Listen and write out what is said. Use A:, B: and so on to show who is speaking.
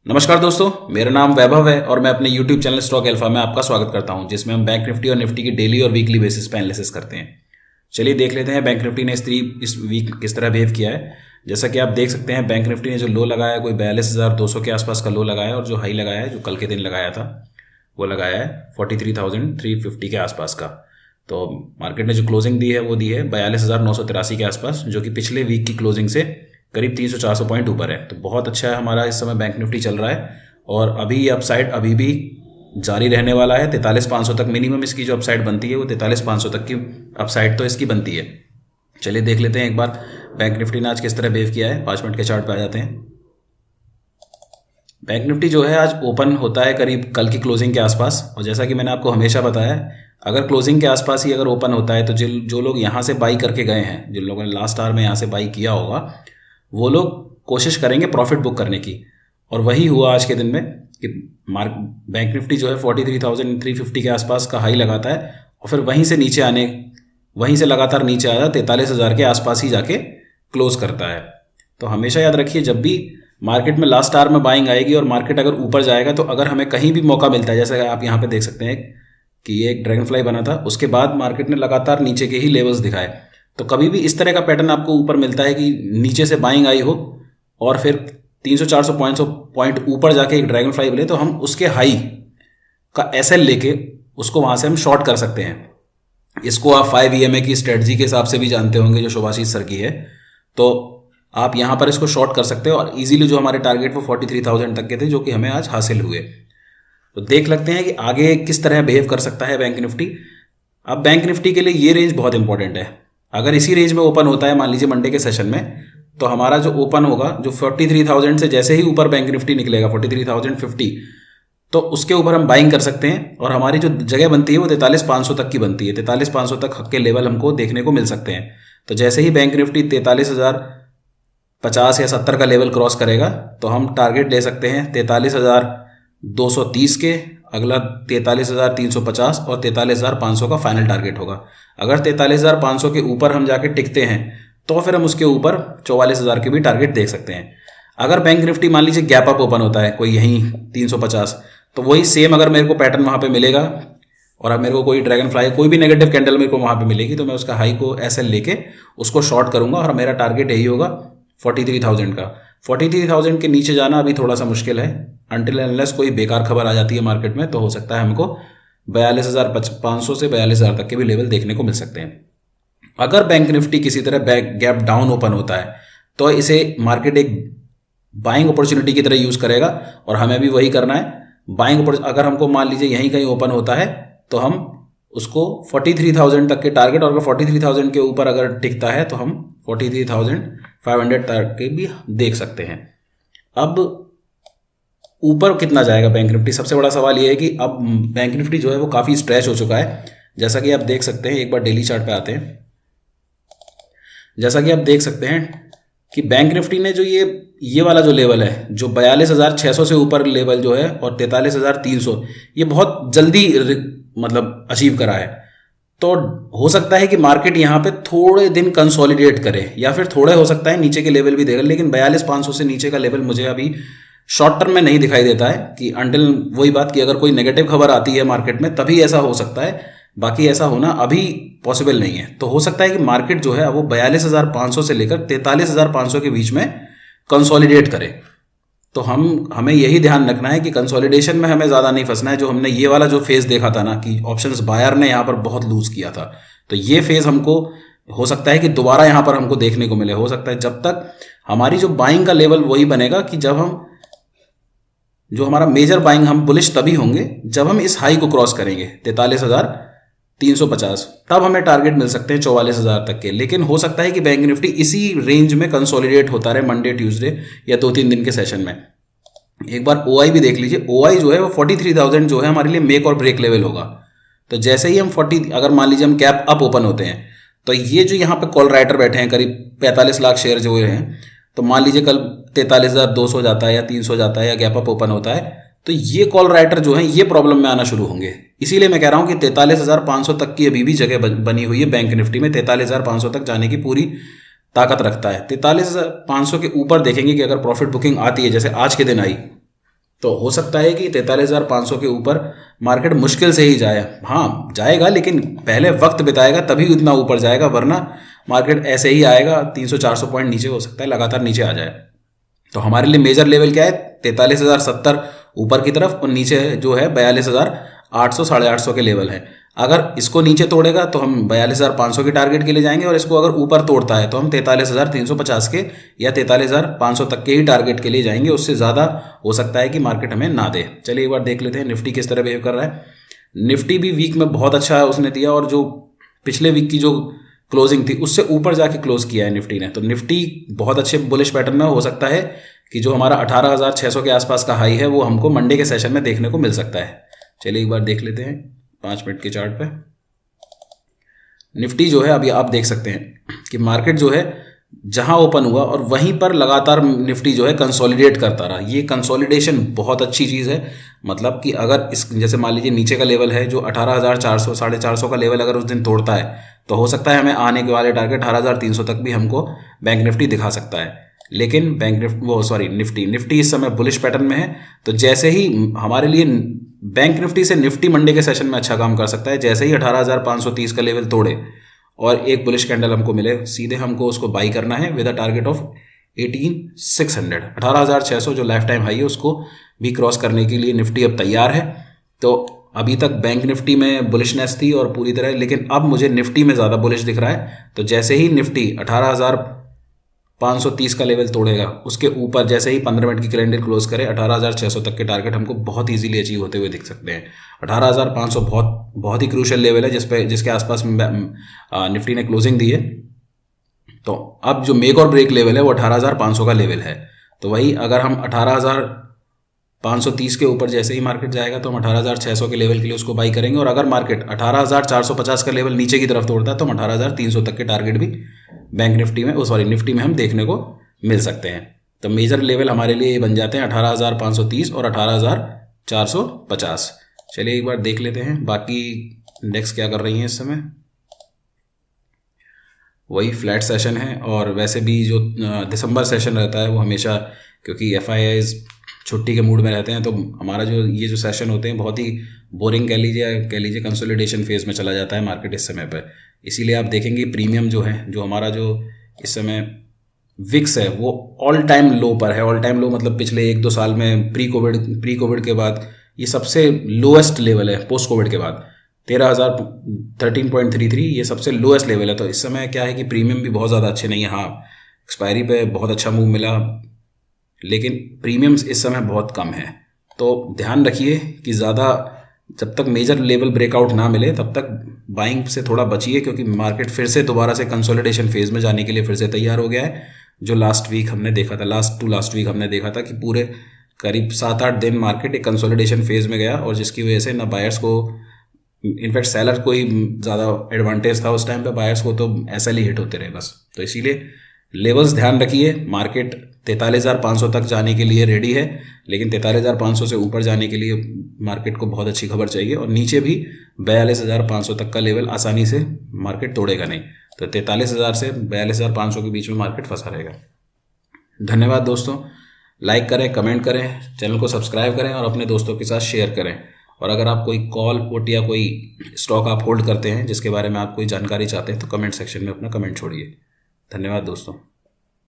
A: नमस्कार दोस्तों, मेरा नाम वैभव है और मैं अपने YouTube चैनल स्टॉक अल्फा में आपका स्वागत करता हूं, जिसमें हम बैंक निफ्टी और निफ्टी की डेली और वीकली बेसिस पे एनालिसिस करते हैं। चलिए देख लेते हैं बैंक निफ्टी ने इस वीक किस तरह बिहेव किया है। जैसा कि आप देख सकते हैं, बैंक निफ्टी ने जो लो लगाया है कोई 42,200 के आसपास का लो लगाया है, और जो हाई लगाया है जो कल के दिन लगाया था वो लगाया है 43,350 के आसपास का। तो मार्केट ने जो क्लोजिंग दी है वो दी है 42,983 के आसपास, जो कि पिछले वीक की क्लोजिंग से करीब 300-400 पॉइंट ऊपर है। तो बहुत अच्छा है हमारा इस समय बैंक निफ्टी चल रहा है, और अभी अपसाइड अभी भी जारी रहने वाला है। 43,500 तक मिनिमम इसकी जो अपसाइड बनती है वो 43,500 तक की अपसाइड तो इसकी बनती है। चलिए देख लेते हैं एक बार बैंक निफ्टी ने आज किस तरह बिहेव किया है। 5 मिनट के चार्ट पे आ जाते हैं। बैंक निफ्टी जो है आज ओपन होता है करीब कल की क्लोजिंग के आसपास, और जैसा कि मैंने आपको हमेशा बताया है, अगर क्लोजिंग के आसपास ही अगर ओपन होता है तो जो लोग यहाँ से बाई करके गए हैं, जिन लोगों ने लास्ट आवर में यहाँ से बाई किया होगा, वो लोग कोशिश करेंगे प्रॉफिट बुक करने की। और वही हुआ आज के दिन में कि बैंक निफ्टी जो है 43,350 के आसपास का हाई लगाता है, और फिर वहीं से लगातार नीचे आया 43,000 के आसपास ही जाके क्लोज करता है। तो हमेशा याद रखिए, जब भी मार्केट में लास्ट आवर में बाइंग आएगी और मार्केट अगर ऊपर जाएगा, तो अगर हमें कहीं भी मौका मिलता है, जैसे आप यहाँ पे देख सकते हैं कि ये एक ड्रैगन फ्लाई बना था, उसके बाद मार्केट ने लगातार नीचे के ही लेवल्स दिखाए। तो कभी भी इस तरह का पैटर्न आपको ऊपर मिलता है कि नीचे से बाइंग आई हो और फिर 300-400 पॉइंट ऊपर जाके एक ड्रैगन फ्लाई मिले, तो हम उसके हाई का एसएल लेके उसको वहां से हम शॉर्ट कर सकते हैं। इसको आप 5 EMA की स्ट्रेटजी के हिसाब से भी जानते होंगे, जो शुभाशीष सर की है। तो आप यहां पर इसको शॉर्ट कर सकते हो, और इजीली जो हमारे टारगेट वो 43,000 तक के थे, जो कि हमें आज हासिल हुए। तो देख लगते हैं कि आगे किस तरह बिहेव कर सकता है बैंक निफ्टी। अब बैंक निफ्टी के लिए ये रेंज बहुत इंपॉर्टेंट है। अगर इसी रेंज में ओपन होता है, मान लीजिए मंडे के सेशन में, तो हमारा जो ओपन होगा, जो 43,000 से जैसे ही ऊपर बैंक निफ्टी निकलेगा 43,050, तो उसके ऊपर हम बाइंग कर सकते हैं, और हमारी जो जगह बनती है वो 43,500 तक की बनती है। 43,500 तक के लेवल हमको देखने को मिल सकते हैं। तो जैसे ही बैंक निफ्टी 43,050 या 70 का लेवल क्रॉस करेगा, तो हम टारगेट ले सकते हैं 43,230 के, अगला 43,350 और 43,500 का फाइनल टारगेट होगा। अगर 43,500 के ऊपर हम जाके टिकते हैं, तो फिर हम उसके ऊपर 44,000 के भी टारगेट देख सकते हैं। अगर बैंक निफ्टी मान लीजिए गैप अप ओपन होता है कोई यहीं 350, तो वही सेम अगर मेरे को पैटर्न वहां पे मिलेगा, और अब मेरे को कोई ड्रैगन फ्लाई कोई भी नेगेटिव कैंडल मेरे को वहां पे मिलेगी, तो मैं उसका हाई को एसएल लेके उसको शॉर्ट करूंगा, और मेरा टारगेट यही होगा 43,000 का। 43,000 के नीचे जाना अभी थोड़ा सा मुश्किल है, अनटिल अनलेस कोई बेकार खबर आ जाती है मार्केट में, तो हो सकता है हमको 42,500 से 42,000 तक के भी लेवल देखने को मिल सकते हैं। अगर बैंक निफ्टी किसी तरह गैप डाउन ओपन होता है, तो इसे मार्केट एक बाइंग अपॉर्चुनिटी की तरह यूज करेगा, और हमें भी वही करना है। बाइंग अगर हमको मान लीजिए यहीं कहीं ओपन होता है, तो हम उसको 43,000 तक के टारगेट, और अगर 43,000 के ऊपर अगर टिकता है, तो हम 43,500 तक के भी देख सकते हैं। अब ऊपर कितना जाएगा बैंक निफ्टी, सबसे बड़ा सवाल यह है कि अब बैंक निफ्टी जो है वो काफ़ी स्ट्रेच हो चुका है। जैसा कि आप देख सकते हैं, एक बार डेली चार्ट पे आते हैं। जैसा कि आप देख सकते हैं कि बैंक निफ्टी ने जो ये वाला जो लेवल है, जो 42,600 से ऊपर लेवल जो है, और 43,300, ये बहुत जल्दी मतलब अचीव करा है। तो हो सकता है कि मार्केट यहाँ पे थोड़े दिन कंसोलिडेट करे, या फिर थोड़े हो सकता है नीचे के लेवल भी देगा, लेकिन 42,500 से नीचे का लेवल मुझे अभी शॉर्ट टर्म में नहीं दिखाई देता है। कि अंटिल वही बात कि अगर कोई नेगेटिव खबर आती है मार्केट में, तभी ऐसा हो सकता है, बाकी ऐसा होना अभी पॉसिबल नहीं है। तो हो सकता है कि मार्केट जो है वो 42,500 से लेकर 43,500 के बीच में कंसोलिडेट करे। तो हमें यही ध्यान रखना है कि कंसोलिडेशन में हमें ज़्यादा नहीं फंसना है। जो हमने ये वाला जो फेज़ देखा था ना, कि ऑप्शंस बायर ने यहाँ पर बहुत लूज किया था, तो ये फेज़ हमको हो सकता है कि दोबारा यहाँ पर हमको देखने को मिले। हो सकता है जब तक हमारी जो बाइंग का लेवल वही बनेगा कि जब हम जो हमारा मेजर बाइंग, हम बुलिश तभी होंगे जब हम इस हाई को क्रॉस करेंगे 43,350, तब हमें टारगेट मिल सकते हैं 44,000 तक के। लेकिन हो सकता है कि बैंक निफ्टी इसी रेंज में कंसोलिडेट होता रहे मंडे ट्यूसडे या 2-3 दिन के सेशन में। एक बार OI भी देख लीजिए। OI जो है वो 43,000 जो है हमारे लिए मेक और ब्रेक लेवल होगा। तो जैसे ही हम अगर मान लीजिए हम कैप अप ओपन होते हैं, तो ये जो यहाँ पे कॉल राइटर बैठे हैं, करीब 45 लाख शेयर जो हैं, तो मान लीजिए कल 43,200 जाता है या 300 जाता है या गैप अप ओपन होता है, तो ये कॉल राइटर जो है ये प्रॉब्लम में आना शुरू होंगे। इसीलिए मैं कह रहा हूं कि 43,500 तक की अभी भी जगह बनी हुई है बैंक निफ्टी में। 43,500 तक जाने की पूरी ताकत रखता है। 43,500 के ऊपर देखेंगे कि अगर प्रॉफिट बुकिंग आती है, जैसे आज के दिन आई, तो हो सकता है कि 43,500 के ऊपर मार्केट मुश्किल से ही जाए। हाँ जाएगा, लेकिन पहले वक्त बिताएगा तभी उतना ऊपर जाएगा, वरना मार्केट ऐसे ही आएगा 300-400 पॉइंट नीचे हो सकता है लगातार नीचे आ जाए। तो हमारे लिए मेजर लेवल क्या है, 43,070 ऊपर की तरफ, और नीचे जो है 42,800 850 के लेवल है। अगर इसको नीचे तोड़ेगा तो हम 42,500 के टारगेट के लिए जाएंगे, और इसको अगर ऊपर तोड़ता है तो हम 43,350 के या 43,500 तक के ही टारगेट के लिए जाएंगे। उससे ज़्यादा हो सकता है कि मार्केट हमें ना दे। चलिए एक बार देख लेते हैं निफ्टी किस तरह बिहेव कर रहा है। निफ्टी भी वीक में बहुत अच्छा उसने दिया, और जो पिछले वीक की जो क्लोजिंग थी उससे ऊपर जाके क्लोज किया है निफ्टी ने। तो निफ्टी बहुत अच्छे बुलिश पैटर्न में, हो सकता है कि जो हमारा 18,600 के आसपास का हाई है वो हमको मंडे के सेशन में देखने को मिल सकता है। चलिए एक बार देख लेते हैं 5 मिनट के चार्ट पे। निफ्टी जो है अभी आप देख सकते हैं कि मार्केट जो है जहां ओपन हुआ और वहीं पर लगातार निफ्टी जो है कंसोलिडेट करता रहा। ये कंसोलिडेशन बहुत अच्छी चीज़ है। मतलब कि अगर इस जैसे मान लीजिए नीचे का लेवल है जो 18,400 450 का लेवल अगर उस दिन तोड़ता है तो हो सकता है हमें आने के वाले टारगेट 18,300 तक भी हमको बैंक निफ्टी दिखा सकता है। लेकिन निफ्टी इस समय बुलिश पैटर्न में है। तो जैसे ही हमारे लिए बैंक निफ्टी से निफ्टी मंडे के सेशन में अच्छा काम कर सकता है, जैसे ही 18,530 का लेवल तोड़े और एक बुलिश कैंडल हमको मिले, सीधे हमको उसको बाई करना है विद अ टारगेट ऑफ 18,600। 18,600 जो लाइफ टाइम हाई है उसको भी क्रॉस करने के लिए निफ्टी अब तैयार है। तो अभी तक बैंक निफ्टी में बुलिशनेस थी और पूरी तरह, लेकिन अब मुझे निफ्टी में ज़्यादा बुलिश दिख रहा है। तो जैसे ही निफ्टी 18,530 का लेवल तोड़ेगा, उसके ऊपर जैसे ही 15 मिनट की कैलेंडर क्लोज करे, 18,600 तक के टारगेट हमको बहुत इजीली अचीव होते हुए दिख सकते हैं। 18,500 बहुत ही क्रूशियल लेवल है जिसके आसपास निफ्टी ने क्लोजिंग दी है। तो अब जो मेक और ब्रेक लेवल है वो 18,500 का लेवल है। तो वही अगर हम 18,530 के ऊपर जैसे ही मार्केट जाएगा तो हम 18,600 के लेवल के लिए उसको बाई करेंगे, और अगर मार्केट 18,450 का लेवल नीचे की तरफ तोड़ता है तो हम 18,300 तक के टारगेट भी बैंक निफ्टी में निफ्टी में हम देखने को मिल सकते हैं। तो मेजर लेवल हमारे लिए ये बन जाते हैं 18,530 और 18,450। चलिए एक बार देख लेते हैं बाकी इंडेक्स क्या कर रही हैं इस समय। वही फ्लैट सेशन है, और वैसे भी जो दिसंबर सेशन रहता है वो हमेशा, क्योंकि FIIs छुट्टी के मूड में रहते हैं, तो हमारा जो ये जो सेशन होते हैं बहुत ही बोरिंग कह लीजिए कंसोलिडेशन फेज में चला जाता है मार्केट इस समय पर। इसीलिए आप देखेंगे प्रीमियम जो है, जो हमारा जो इस समय विक्स है वो ऑल टाइम लो पर है। ऑल टाइम लो मतलब पिछले 1-2 साल में प्री कोविड के बाद ये सबसे लोएस्ट लेवल है। पोस्ट कोविड के बाद 13,013.33 ये सबसे लोएस्ट लेवल है। तो इस समय क्या है कि प्रीमियम भी बहुत ज़्यादा अच्छे नहीं है। हाँ एक्सपायरी पे बहुत अच्छा मूव मिला, लेकिन प्रीमियम्स इस समय बहुत कम है। तो ध्यान रखिए कि ज़्यादा जब तक मेजर लेवल ब्रेकआउट ना मिले तब तक बाइंग से थोड़ा बचिए, क्योंकि मार्केट फिर से दोबारा से कंसोलिडेशन फेज में जाने के लिए फिर से तैयार हो गया है। जो लास्ट वीक हमने देखा था, लास्ट वीक हमने देखा था कि पूरे करीब 7-8 दिन मार्केट एक कंसोलिडेशन फेज में गया, और जिसकी वजह से ना बायर्स को, इनफैक्ट सेलर को ही ज़्यादा एडवांटेज था उस टाइम पे, बायर्स को तो ऐसा ही हिट होते रहे बस। तो इसीलिए लेवल्स ध्यान रखिए। मार्केट 43,500 तक जाने के लिए रेडी है, लेकिन 43,500 से ऊपर जाने के लिए मार्केट को बहुत अच्छी खबर चाहिए, और नीचे भी 42,500 तक का लेवल आसानी से मार्केट तोड़ेगा नहीं। तो 43,000 से 42,500 के बीच में मार्केट फंसा रहेगा। धन्यवाद दोस्तों। लाइक करें, कमेंट करें, चैनल को सब्सक्राइब करें और अपने दोस्तों के साथ शेयर करें। और अगर आप कोई कॉल पुट या कोई स्टॉक आप होल्ड करते हैं जिसके बारे में आप कोई जानकारी चाहते हैं तो कमेंट सेक्शन में अपना कमेंट छोड़िए। धन्यवाद दोस्तों।